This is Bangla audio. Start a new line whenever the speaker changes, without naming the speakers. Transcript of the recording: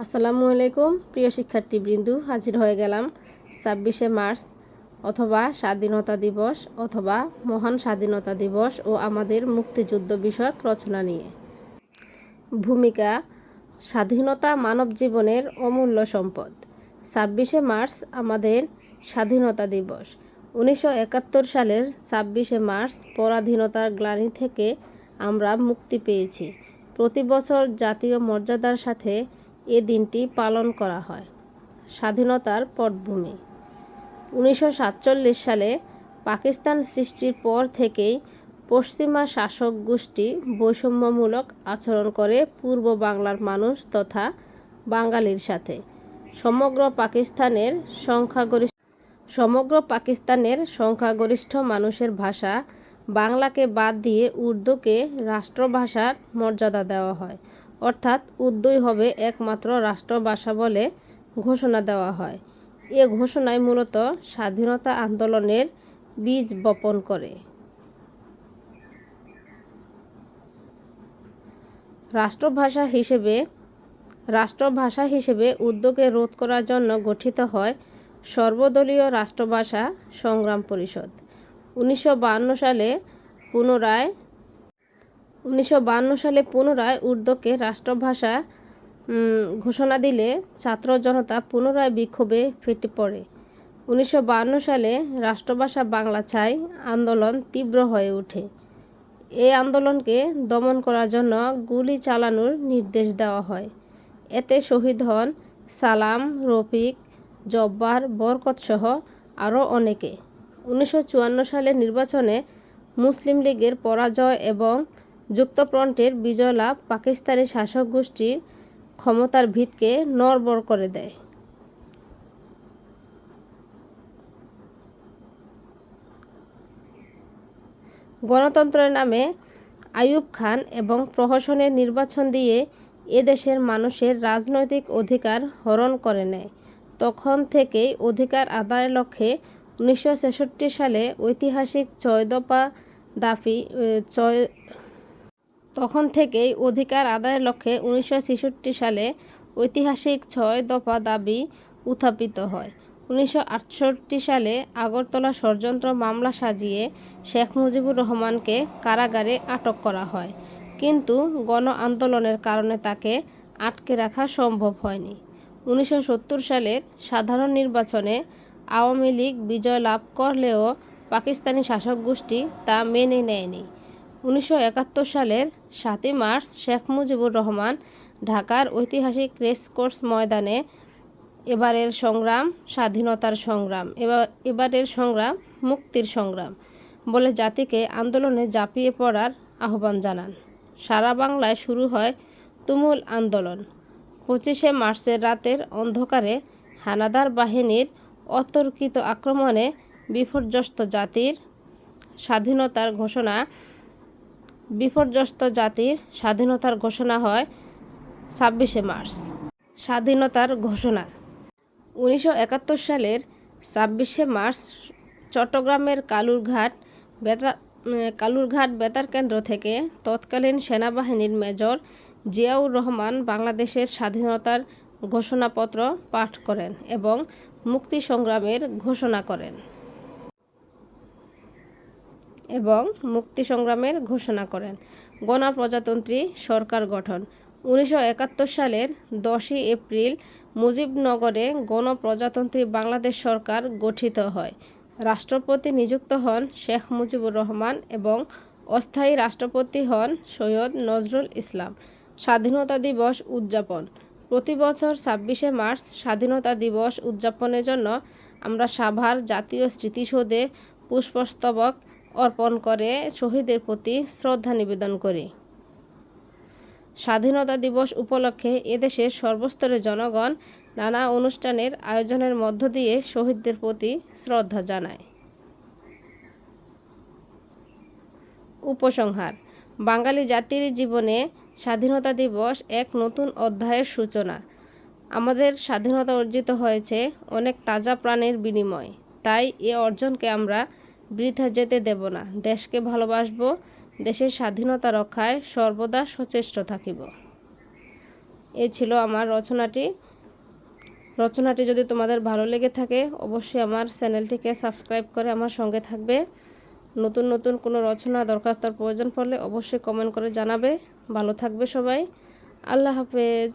আসসালামু আলাইকুম প্রিয় শিক্ষার্থীবৃন্দ, হাজির হয়ে গেলাম 26শে মার্চ অথবা স্বাধীনতা দিবস অথবা মহান স্বাধীনতা দিবস ও আমাদের মুক্তিযুদ্ধ বিষয়ক রচনা নিয়ে। ভূমিকা: স্বাধীনতা মানব জীবনের অমূল্য সম্পদ। 26শে মার্চ আমাদের স্বাধীনতা দিবস। 1971 সালের 26শে মার্চ পরাধীনতার গ্লানি থেকে আমরা মুক্তি পেয়েছি। প্রতি বছর জাতীয় মর্যাদার সাথে এ দিনটি পালন করা হয়। স্বাধীনতার পটভূমি: 1947 সালে পাকিস্তান সৃষ্টির পর থেকেই পশ্চিমা শাসক গোষ্ঠী বৈষম্যমূলক আচরণ করে পূর্ব বাংলার মানুষ তথা বাঙালির সাথে। সমগ্র পাকিস্তানের সংখ্যাগরিষ্ঠ মানুষের ভাষা বাংলাকে বাদ দিয়ে উর্দুকে রাষ্ট্রভাষার মর্যাদা দেওয়া হয়, অর্থাৎ উর্দুই হবে একমাত্র রাষ্ট্রভাষা বলে ঘোষণা দেওয়া হয়। এ ঘোষণায় মূলত স্বাধীনতা আন্দোলনের বীজ বপন করে। রাষ্ট্রভাষা হিসেবে উর্দুকে রোধ করার জন্য গঠিত হয় সর্বদলীয় রাষ্ট্রভাষা সংগ্রাম পরিষদ। 1952 সালে পুনরায় উর্দুকে রাষ্ট্রভাষা ঘোষণা দিলে ছাত্র জনতা পুনরায় বিক্ষোভে ফেটে পড়ে। 1952 সালে রাষ্ট্রভাষা বাংলা চাই আন্দোলন তীব্র হয়ে ওঠে। এই আন্দোলনকে দমন করার জন্য গুলি চালানোর নির্দেশ দেওয়া হয়। এতে শহীদ হন সালাম, রফিক, জব্বার, বরকতসহ আরও অনেকে। 1954 সালের নির্বাচনে মুসলিম লীগের পরাজয় এবং যুক্তফ্রন্টের বিজয় লাভ পাকিস্তানি শাসক গোষ্ঠীর ক্ষমতার ভিতকে নড়বড় করে দেয়। গণতন্ত্রের নামে আইয়ুব খান এবং প্রহসনের নির্বাচন দিয়ে এদেশের মানুষের রাজনৈতিক অধিকার হরণ করে নেয়। তখন থেকেই অধিকার আদায়ের লক্ষ্যে 1966 সালে ঐতিহাসিক 6 দফা দাবি উত্থাপিত হয়। 1968 সালে আগরতলা ষড়যন্ত্র মামলা সাজিয়ে শেখ মুজিবুর রহমানকে কারাগারে আটক করা হয়, কিন্তু গণ আন্দোলনের কারণে তাকে আটকে রাখা সম্ভব হয়নি। 1970 সালের সাধারণ নির্বাচনে আওয়ামী লীগ বিজয় লাভ করলেও পাকিস্তানি শাসক গোষ্ঠী তা মেনে নেয়নি। 1971 সালের 7 মার্চ শেখ মুজিবুর রহমান ঢাকার ঐতিহাসিক রেসকোর্স ময়দানে এবারের সংগ্রাম স্বাধীনতার সংগ্রাম, এবারের সংগ্রাম মুক্তির সংগ্রাম বলে জাতিকে আন্দোলনে ঝাঁপিয়ে পড়ার আহ্বান জানান। সারা বাংলায় শুরু হয় তুমুল আন্দোলন। 25শে মার্চের রাতের অন্ধকারে হানাদার বাহিনীর অতর্কিত আক্রমণে বিপর্যস্ত জাতির স্বাধীনতার ঘোষণা হয় 26শে মার্চ। স্বাধীনতার ঘোষণা: 1971 সালের 26শে মার্চ চট্টগ্রামের কালুরঘাট বেতার কেন্দ্র থেকে তৎকালীন সেনাবাহিনীর মেজর জিয়াউর রহমান বাংলাদেশের স্বাধীনতার ঘোষণাপত্র পাঠ করেন এবং মুক্তি সংগ্রামের ঘোষণা করেন। গণপ্রজাতন্ত্রী সরকার গঠন: 1971 সালের 10 এপ্রিল মুজিবনগরে গণপ্রজাতন্ত্রী বাংলাদেশ সরকার গঠিত হয়। রাষ্ট্রপতি নিযুক্ত হন শেখ মুজিবুর রহমান এবং অস্থায়ী রাষ্ট্রপতি হন সৈয়দ নজরুল ইসলাম। স্বাধীনতা দিবস উদযাপন: প্রতি বছর 26শে মার্চ স্বাধীনতা দিবস উদযাপনের জন্য আমরা সাভার জাতীয় স্মৃতিসৌধে পুষ্পস্তবক অর্পণ করে শহীদদের প্রতি শ্রদ্ধা নিবেদন করি। স্বাধীনতা দিবস উপলক্ষে এদেশের সর্বস্তরের জনগণ নানা অনুষ্ঠানের আয়োজনের মধ্য দিয়ে শহীদদের প্রতি শ্রদ্ধা জানায়। উপসংহার: বাঙালি জাতির জীবনে স্বাধীনতা দিবস এক নতুন অধ্যায়ের সূচনা। আমাদের স্বাধীনতা অর্জিত হয়েছে অনেক তাজা প্রাণের বিনিময়ে, তাই এ অর্জনকে আমরা বৃথা যেতে দেব না। দেশকে ভালোবাসব, দেশের স্বাধীনতা রক্ষায় সর্বদা সচেষ্ট থাকিব। এই ছিল আমার রচনাটি যদি তোমাদের ভালো লেগে থাকে অবশ্যই আমার চ্যানেলটিকে সাবস্ক্রাইব করে আমার সঙ্গে থাকবে। নতুন নতুন কোনো রচনা দরখাস্তর প্রয়োজন পড়লে অবশ্যই কমেন্ট করে জানাবে। ভালো থাকবে সবাই। আল্লাহ হাফেজ।